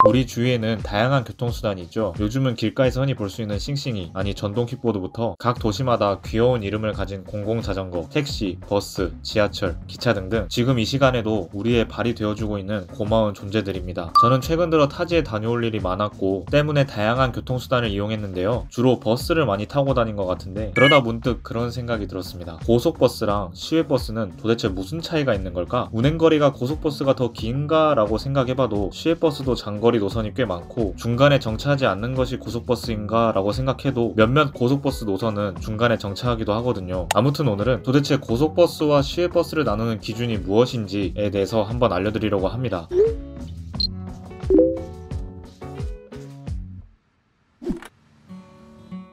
우리 주위에는 다양한 교통수단이 있죠. 요즘은 길가에서 흔히 볼 수 있는 싱싱이, 아니 전동 킥보드부터 각 도시마다 귀여운 이름을 가진 공공자전거, 택시, 버스, 지하철, 기차 등등 지금 이 시간에도 우리의 발이 되어주고 있는 고마운 존재들입니다. 저는 최근 들어 타지에 다녀올 일이 많았고 때문에 다양한 교통수단을 이용했는데요. 주로 버스를 많이 타고 다닌 것 같은데 그러다 문득 그런 생각이 들었습니다. 고속버스랑 시외버스는 도대체 무슨 차이가 있는 걸까? 운행거리가 고속버스가 더 긴가? 라고 생각해봐도 시외버스도 장거리 노선이 꽤 많고 중간에 정차하지 않는 것이 고속버스인가? 라고 생각해도 몇몇 고속버스 노선은 중간에 정차하기도 하거든요. 아무튼 오늘은 도대체 고속버스와 시외버스를 나누는 기준이 무엇인지에 대해서 한번 알려드리려고 합니다.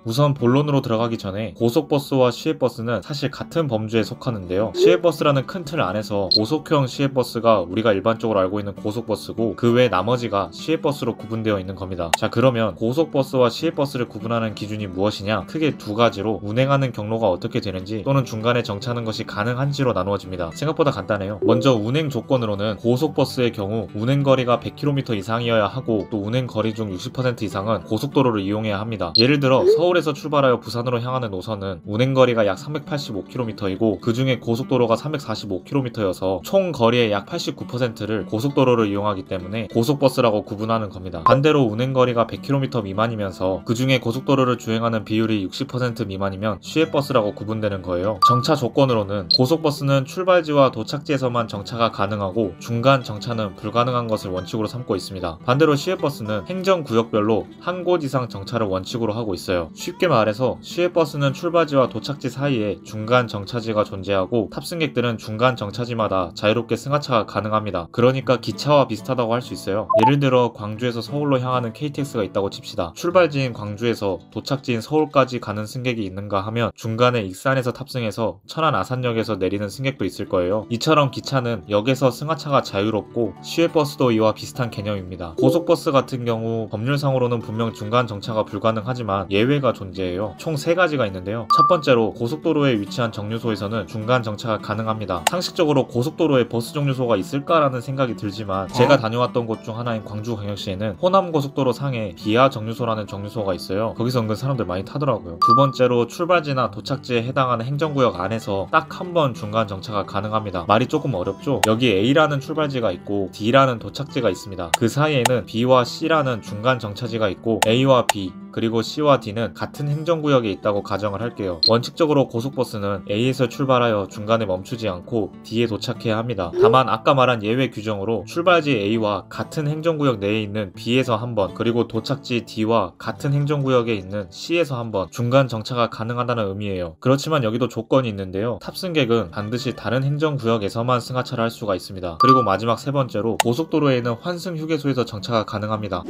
우선 본론으로 들어가기 전에 고속버스와 시외버스는 사실 같은 범주에 속하는데요. 시외버스라는 큰 틀 안에서 고속형 시외버스가 우리가 일반적으로 알고 있는 고속버스고 그 외 나머지가 시외버스로 구분되어 있는 겁니다. 자, 그러면 고속버스와 시외버스를 구분하는 기준이 무엇이냐? 크게 두 가지로 운행하는 경로가 어떻게 되는지 또는 중간에 정차하는 것이 가능한지로 나누어집니다. 생각보다 간단해요. 먼저 운행 조건으로는 고속버스의 경우 운행거리가 100km 이상이어야 하고 또 운행거리 중 60% 이상은 고속도로를 이용해야 합니다. 예를 들어 서울에서 출발하여 부산으로 향하는 노선은 운행거리가 약 385km이고 그 중에 고속도로가 345km여서 총 거리의 약 89%를 고속도로를 이용하기 때문에 고속버스라고 구분하는 겁니다. 반대로 운행거리가 100km 미만이면서 그 중에 고속도로를 주행하는 비율이 60% 미만이면 시외버스라고 구분되는 거예요. 정차 조건으로는 고속버스는 출발지와 도착지에서만 정차가 가능하고 중간 정차는 불가능한 것을 원칙으로 삼고 있습니다. 반대로 시외버스는 행정구역별로 한 곳 이상 정차를 원칙으로 하고 있어요. 쉽게 말해서 시외버스는 출발지와 도착지 사이에 중간 정차지가 존재하고 탑승객들은 중간 정차지마다 자유롭게 승하차가 가능합니다. 그러니까 기차와 비슷하다고 할 수 있어요. 예를 들어 광주에서 서울로 향하는 KTX가 있다고 칩시다. 출발지인 광주에서 도착지인 서울까지 가는 승객이 있는가 하면 중간에 익산에서 탑승해서 천안 아산역에서 내리는 승객도 있을 거예요. 이처럼 기차는 역에서 승하차가 자유롭고 시외버스도 이와 비슷한 개념입니다. 고속버스 같은 경우 법률상으로는 분명 중간 정차가 불가능하지만 예외가 존재해요. 총 3가지가 있는데요. 첫 번째로 고속도로에 위치한 정류소에서는 중간 정차가 가능합니다. 상식적으로 고속도로에 버스 정류소가 있을까라는 생각이 들지만 제가 다녀왔던 곳 중 하나인 광주광역시에는 호남고속도로 상에 비하 정류소라는 정류소가 있어요. 거기서 은근 사람들 많이 타더라고요. 두 번째로 출발지나 도착지에 해당하는 행정구역 안에서 딱 한 번 중간 정차가 가능합니다. 말이 조금 어렵죠? 여기 A라는 출발지가 있고 D라는 도착지가 있습니다. 그 사이에는 B와 C라는 중간 정차지가 있고 A와 B 그리고 C와 D는 같은 행정구역에 있다고 가정을 할게요. 원칙적으로 고속버스는 A에서 출발하여 중간에 멈추지 않고 D에 도착해야 합니다. 다만 아까 말한 예외 규정으로 출발지 A와 같은 행정구역 내에 있는 B에서 한 번, 그리고 도착지 D와 같은 행정구역에 있는 C에서 한 번 중간 정차가 가능하다는 의미예요. 그렇지만 여기도 조건이 있는데요. 탑승객은 반드시 다른 행정구역에서만 승하차를 할 수가 있습니다. 그리고 마지막 세 번째로 고속도로에는 환승 휴게소에서 정차가 가능합니다.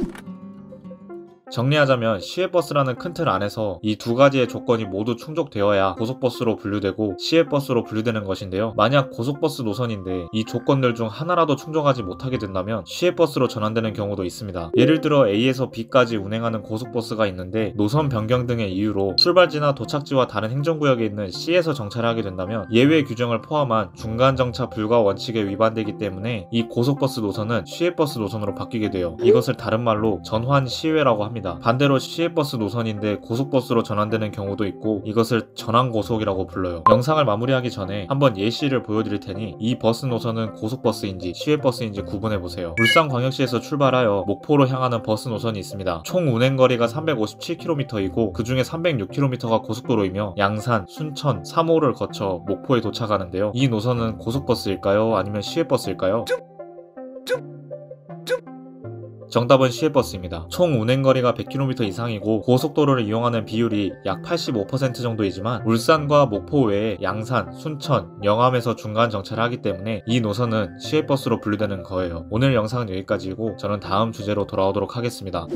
정리하자면 시외버스라는 큰 틀 안에서 이 두 가지의 조건이 모두 충족되어야 고속버스로 분류되고 시외버스로 분류되는 것인데요. 만약 고속버스 노선인데 이 조건들 중 하나라도 충족하지 못하게 된다면 시외버스로 전환되는 경우도 있습니다. 예를 들어 A에서 B까지 운행하는 고속버스가 있는데 노선 변경 등의 이유로 출발지나 도착지와 다른 행정구역에 있는 C에서 정차를 하게 된다면 예외 규정을 포함한 중간 정차 불가 원칙에 위반되기 때문에 이 고속버스 노선은 시외버스 노선으로 바뀌게 돼요. 이것을 다른 말로 전환 시외라고 합니다. 반대로 시외버스 노선인데 고속버스로 전환되는 경우도 있고 이것을 전환고속이라고 불러요. 영상을 마무리하기 전에 한번 예시를 보여드릴 테니 이 버스 노선은 고속버스인지 시외버스인지 구분해보세요. 울산광역시에서 출발하여 목포로 향하는 버스 노선이 있습니다. 총 운행거리가 357km이고 그 중에 306km가 고속도로이며 양산, 순천, 3호를 거쳐 목포에 도착하는데요. 이 노선은 고속버스일까요? 아니면 시외버스일까요? 정답은 시외버스입니다. 총 운행거리가 100km 이상이고 고속도로를 이용하는 비율이 약 85% 정도이지만 울산과 목포 외에 양산, 순천, 영암에서 중간 정차를 하기 때문에 이 노선은 시외버스로 분류되는 거예요. 오늘 영상은 여기까지이고 저는 다음 주제로 돌아오도록 하겠습니다.